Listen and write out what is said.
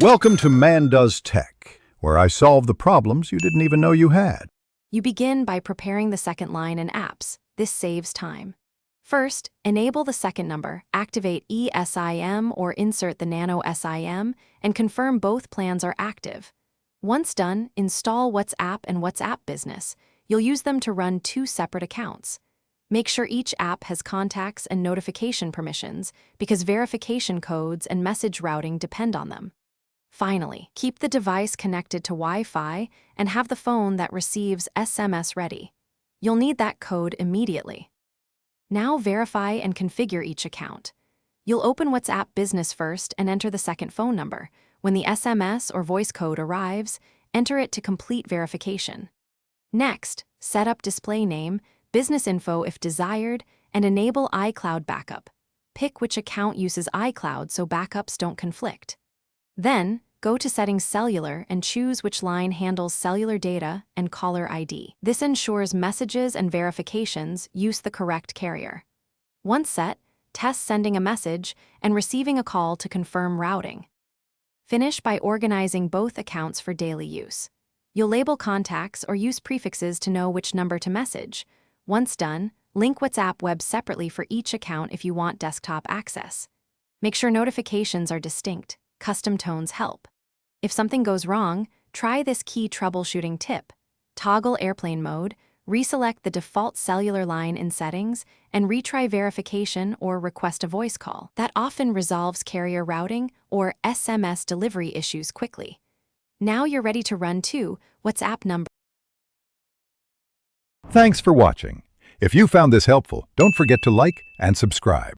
Welcome to Man Does Tech, where I solve the problems you didn't even know you had. You begin by preparing the second line in apps. This saves time. First, enable the second number, activate eSIM or insert the nano SIM, and confirm both plans are active. Once done, install WhatsApp and WhatsApp Business. You'll use them to run two separate accounts. Make sure each app has contacts and notification permissions because verification codes and message routing depend on them. Finally, keep the device connected to Wi-Fi and have the phone that receives SMS ready. You'll need that code immediately. Now verify and configure each account. You'll open WhatsApp Business first and enter the second phone number. When the SMS or voice code arrives, enter it to complete verification. Next, set up display name, business info if desired, and enable iCloud backup. Pick which account uses iCloud so backups don't conflict. Then, go to Settings Cellular and choose which line handles cellular data and caller ID. This ensures messages and verifications use the correct carrier. Once set, test sending a message and receiving a call to confirm routing. Finish by organizing both accounts for daily use. You'll label contacts or use prefixes to know which number to message. Once done, link WhatsApp web separately for each account if you want desktop access. Make sure notifications are distinct. Custom tones help. If something goes wrong, try this key troubleshooting tip. Toggle airplane mode, reselect the default cellular line in settings, and retry verification or request a voice call. That often resolves carrier routing or SMS delivery issues quickly. Now you're ready to run two WhatsApp numbers. Thanks for watching. If you found this helpful, don't forget to like and subscribe.